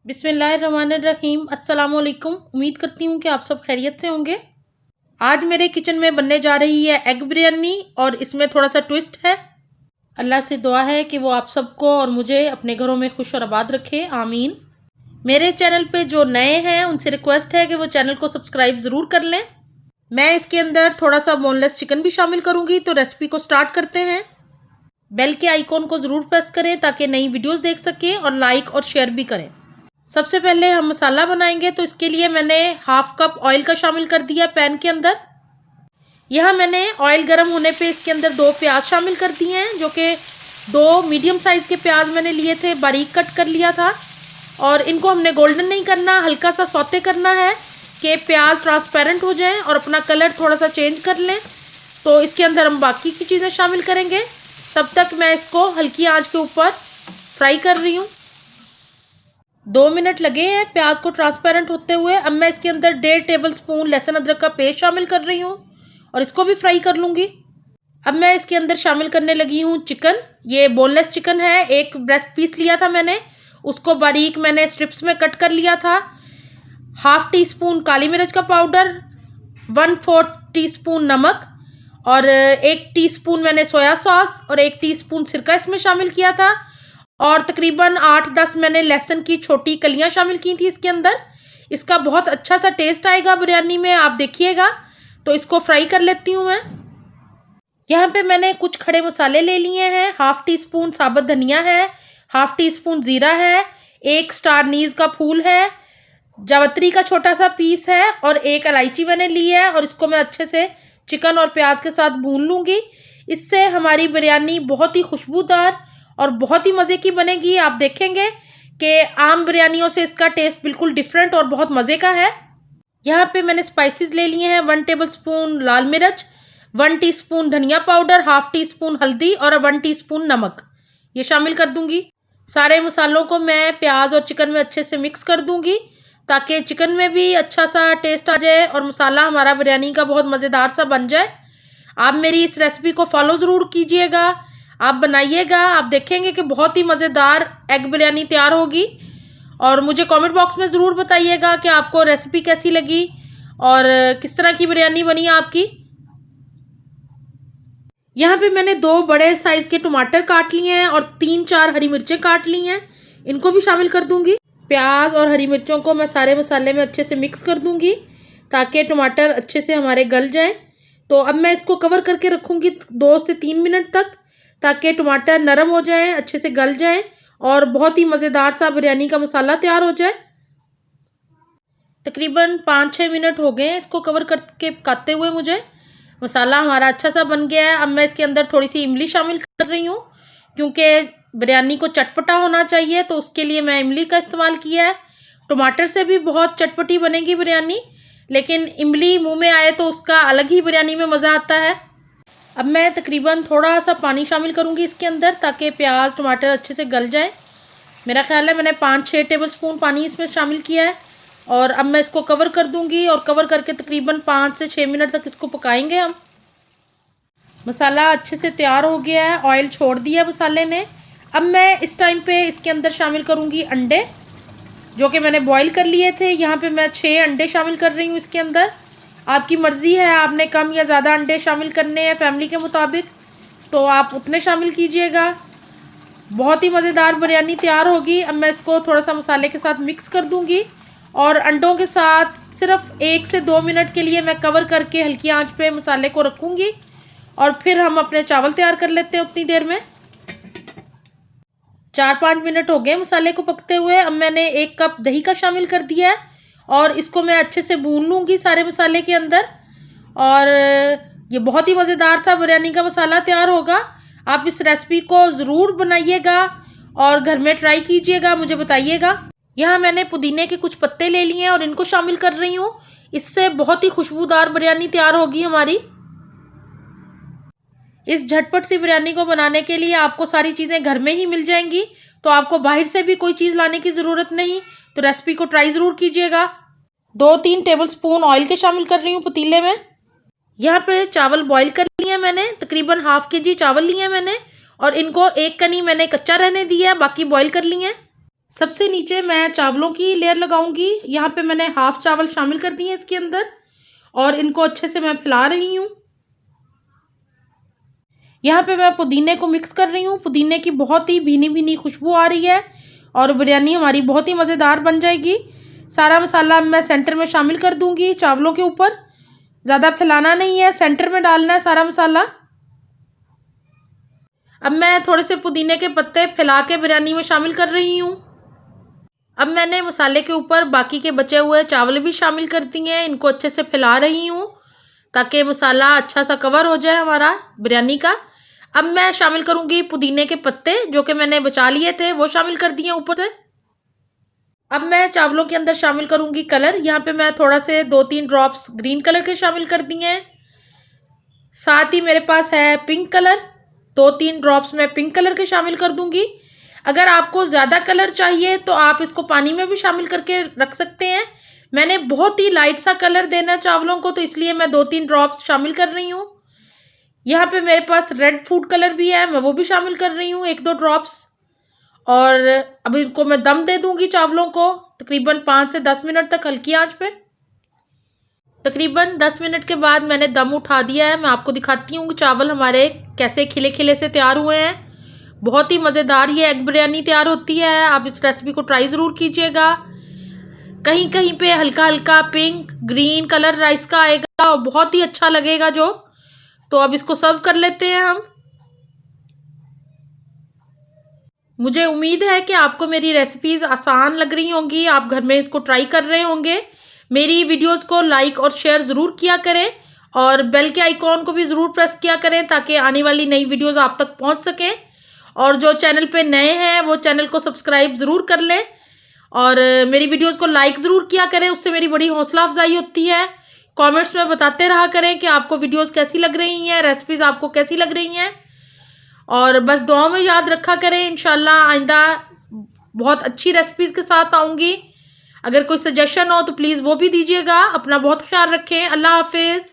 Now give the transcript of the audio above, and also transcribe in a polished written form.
बिस्मिल्लाहिर्रहमानिर्रहीम। अस्सलाम वालेकुम। उम्मीद करती हूँ कि आप सब खैरियत से होंगे। आज मेरे किचन में बनने जा रही है एग बिरयानी और इसमें थोड़ा सा ट्विस्ट है। अल्लाह से दुआ है कि वो आप सबको और मुझे अपने घरों में खुश और आबाद रखे, आमीन। मेरे चैनल पे जो नए हैं उनसे रिक्वेस्ट है कि वो चैनल को सब्सक्राइब ज़रूर कर लें। मैं इसके अंदर थोड़ा सा बोनलेस चिकन भी शामिल करूँगी। तो रेसिपी को स्टार्ट करते हैं। बेल के आइकॉन को ज़रूर प्रेस करें ताकि नई वीडियोज़ देख सकें और लाइक और शेयर भी करें। सबसे पहले हम मसाला बनाएंगे, तो इसके लिए मैंने हाफ कप ऑयल का शामिल कर दिया पैन के अंदर। यहाँ मैंने ऑयल गर्म होने पे इसके अंदर 2 प्याज शामिल कर दिए हैं, जो कि 2 मीडियम साइज़ के प्याज मैंने लिए थे, बारीक कट कर लिया था। और इनको हमने गोल्डन नहीं करना, हल्का सा सौते करना है कि प्याज ट्रांसपेरेंट हो जाएं और अपना कलर थोड़ा सा चेंज कर लें। तो इसके अंदर हम बाकी की चीज़ें शामिल करेंगे। तब तक मैं इसको हल्की आंच के ऊपर फ्राई कर रही हूँ। 2 मिनट लगे हैं प्याज को ट्रांसपेरेंट होते हुए। अब मैं इसके अंदर 1.5 टेबल स्पून लहसुन अदरक का पेस्ट शामिल कर रही हूँ और इसको भी फ्राई कर लूँगी। अब मैं इसके अंदर शामिल करने लगी हूँ चिकन। ये बोनलेस चिकन है। एक ब्रेस्ट पीस लिया था मैंने, उसको बारीक मैंने स्ट्रिप्स में कट कर लिया था। हाफ टी स्पून काली मिर्च का पाउडर, 1/4 टीस्पून नमक और 1 टीस्पून मैंने सोया सॉस और 1 टीस्पून सिरका इसमें शामिल किया था। और तकरीबन 8-10 मैंने लहसुन की छोटी कलियां शामिल की थी इसके अंदर। इसका बहुत अच्छा सा टेस्ट आएगा बिरयानी में, आप देखिएगा। तो इसको फ्राई कर लेती हूँ मैं। यहाँ पे मैंने कुछ खड़े मसाले ले लिए हैं। हाफ टी स्पून साबुत धनिया है, हाफ टी स्पून ज़ीरा है, 1 स्टार नीज का फूल है, जावित्री का छोटा सा पीस है और 1 इलायची मैंने ली है। और इसको मैं अच्छे से चिकन और प्याज के साथ भून लूँगी। इससे हमारी बिरयानी बहुत ही खुशबूदार और बहुत ही मज़े की बनेगी। आप देखेंगे कि आम बिरयानियों से इसका टेस्ट बिल्कुल डिफरेंट और बहुत मज़े का है। यहाँ पे मैंने स्पाइसेस ले लिए हैं। 1 टेबल स्पून लाल मिर्च, 1 टीस्पून धनिया पाउडर, हाफ टी स्पून हल्दी और 1 टीस्पून नमक, ये शामिल कर दूँगी। सारे मसालों को मैं प्याज और चिकन में अच्छे से मिक्स कर दूँगी ताकि चिकन में भी अच्छा सा टेस्ट आ जाए और मसाला हमारा बिरयानी का बहुत मज़ेदार सा बन जाए। आप मेरी इस रेसिपी को फॉलो ज़रूर कीजिएगा, आप बनाइएगा। आप देखेंगे कि बहुत ही मज़ेदार एग बिरयानी तैयार होगी। और मुझे कमेंट बॉक्स में ज़रूर बताइएगा कि आपको रेसिपी कैसी लगी और किस तरह की बिरयानी बनी आपकी। यहाँ पे मैंने 2 बड़े साइज़ के टमाटर काट लिए हैं और 3-4 हरी मिर्चें काट ली हैं, इनको भी शामिल कर दूँगी। प्याज और हरी मिर्चों को मैं सारे मसाले में अच्छे से मिक्स कर दूँगी ताकि टमाटर अच्छे से हमारे गल जाएँ। तो अब मैं इसको कवर करके रखूँगी 2 से 3 मिनट तक, ताकि टमाटर नरम हो जाएं, अच्छे से गल जाएं और बहुत ही मज़ेदार सा बिरयानी का मसाला तैयार हो जाए। तकरीबन 5-6 मिनट हो गए हैं इसको कवर करके पकाते हुए मुझे। मसाला हमारा अच्छा सा बन गया है। अब मैं इसके अंदर थोड़ी सी इमली शामिल कर रही हूँ क्योंकि बिरयानी को चटपटा होना चाहिए, तो उसके लिए मैं इमली का इस्तेमाल किया है। टमाटर से भी बहुत चटपटी बनेगी बिरयानी, लेकिन इमली मुँह में आए तो उसका अलग ही बिरयानी में मज़ा आता है। अब मैं तकरीबन थोड़ा सा पानी शामिल करूँगी इसके अंदर ताकि प्याज टमाटर अच्छे से गल जाएं। मेरा ख्याल है मैंने 5-6 टेबल स्पून पानी इसमें शामिल किया है। और अब मैं इसको कवर कर दूँगी और कवर करके तकरीबन 5 से 6 मिनट तक इसको पकाएंगे हम। मसाला अच्छे से तैयार हो गया है, ऑयल छोड़ दिया मसाले ने। अब मैं इस टाइम पे इसके अंदर शामिल करूँगी अंडे, जो कि मैंने बॉईल कर लिए थे। यहाँ पे मैं 6 अंडे शामिल कर रही हूँ इसके अंदर। आपकी मर्ज़ी है, आपने कम या ज़्यादा अंडे शामिल करने हैं फैमिली के मुताबिक, तो आप उतने शामिल कीजिएगा। बहुत ही मज़ेदार बिरयानी तैयार होगी। अब मैं इसको थोड़ा सा मसाले के साथ मिक्स कर दूँगी और अंडों के साथ सिर्फ 1 से 2 मिनट के लिए मैं कवर करके हल्की आंच पे मसाले को रखूँगी और फिर हम अपने चावल तैयार कर लेते हैं उतनी देर में। 4-5 मिनट हो गए मसाले को पकते हुए। अब मैंने 1 कप दही का शामिल कर दिया है और इसको मैं अच्छे से भून लूँगी सारे मसाले के अंदर। और ये बहुत ही मज़ेदार सा बिरयानी का मसाला तैयार होगा। आप इस रेसिपी को ज़रूर बनाइएगा और घर में ट्राई कीजिएगा, मुझे बताइएगा। यहाँ मैंने पुदीने के कुछ पत्ते ले लिए हैं और इनको शामिल कर रही हूँ। इससे बहुत ही खुशबूदार बिरयानी तैयार होगी हमारी। इस झटपट सी बिरयानी को बनाने के लिए आपको सारी चीज़ें घर में ही मिल जाएंगी, तो आपको बाहर से भी कोई चीज़ लाने की ज़रूरत नहीं। तो रेसिपी को ट्राई ज़रूर कीजिएगा। 2-3 टेबल स्पून ऑयल के शामिल कर रही हूँ पतीले में। यहाँ पे चावल बॉईल कर लिए हैं मैंने, तकरीबन हाफ के जी चावल लिए हैं मैंने और इनको 1 कनी मैंने कच्चा रहने दिया है, बाकी बॉईल कर लिए हैं। सबसे नीचे मैं चावलों की लेयर लगाऊंगी। यहाँ पे मैंने हाफ चावल शामिल कर दिए इसके अंदर और इनको अच्छे से मैं फैला रही हूँ। यहाँ पे मैं पुदीने को मिक्स कर रही हूँ। पुदीने की बहुत ही भीनी भीनी खुशबू आ रही है और बिरयानी हमारी बहुत ही मज़ेदार बन जाएगी। सारा मसाला मैं सेंटर में शामिल कर दूँगी चावलों के ऊपर। ज़्यादा फैलाना नहीं है, सेंटर में डालना है सारा मसाला। अब मैं थोड़े से पुदीने के पत्ते फैला के बिरयानी में शामिल कर रही हूँ। अब मैंने मसाले के ऊपर बाकी के बचे हुए चावल भी शामिल कर दिए हैं। इनको अच्छे से फैला रही हूँ ताकि मसाला अच्छा सा कवर हो जाए हमारा बिरयानी का। अब मैं शामिल करूँगी पुदीने के पत्ते जो कि मैंने बचा लिए थे, वो शामिल कर दिए ऊपर से। अब मैं चावलों के अंदर शामिल करूँगी कलर। यहाँ पे मैं थोड़ा से 2-3 ड्रॉप्स ग्रीन कलर के शामिल कर दिए हैं। साथ ही मेरे पास है पिंक कलर, 2-3 ड्रॉप्स मैं पिंक कलर के शामिल कर दूँगी। अगर आपको ज़्यादा कलर चाहिए तो आप इसको पानी में भी शामिल करके रख सकते हैं। मैंने बहुत ही लाइट सा कलर देना है चावलों को, तो इसलिए मैं 2-3 ड्रॉप्स शामिल कर रही हूँ। यहाँ पे मेरे पास रेड फूड कलर भी है, मैं वो भी शामिल कर रही हूँ 1-2 ड्रॉप्स। और अब इनको मैं दम दे दूँगी चावलों को तकरीबन 5 से 10 मिनट तक हल्की आंच पे। तकरीबन 10 मिनट के बाद मैंने दम उठा दिया है। मैं आपको दिखाती हूँ कि चावल हमारे कैसे खिले खिले से तैयार हुए हैं। बहुत ही मज़ेदार ये एग बिरयानी तैयार होती है। आप इस रेसिपी को ट्राई ज़रूर कीजिएगा। कहीं कहीं पे हल्का हल्का पिंक ग्रीन कलर राइस का आएगा और बहुत ही अच्छा लगेगा जो। तो अब इसको सर्व कर लेते हैं हम। मुझे उम्मीद है कि आपको मेरी रेसिपीज़ आसान लग रही होंगी, आप घर में इसको ट्राई कर रहे होंगे। मेरी वीडियोज़ को लाइक और शेयर ज़रूर किया करें और बेल के आइकॉन को भी ज़रूर प्रेस किया करें ताकि आने वाली नई वीडियोज़ आप तक पहुंच सकें। और जो चैनल पे नए हैं वो चैनल को सब्सक्राइब ज़रूर कर लें और मेरी वीडियोज़ को लाइक ज़रूर किया करें, उससे मेरी बड़ी हौसला अफजाई होती है। कमेंट्स में बताते रहा करें कि आपको वीडियोज़ कैसी लग रही हैं, रेसिपीज़ आपको कैसी लग रही हैं। और बस दुआ में याद रखा करें, इंशाल्लाह आइंदा बहुत अच्छी रेसिपीज़ के साथ आऊँगी। अगर कोई सजेशन हो तो प्लीज़ वो भी दीजिएगा। अपना बहुत ख्याल रखें। अल्लाह हाफिज़।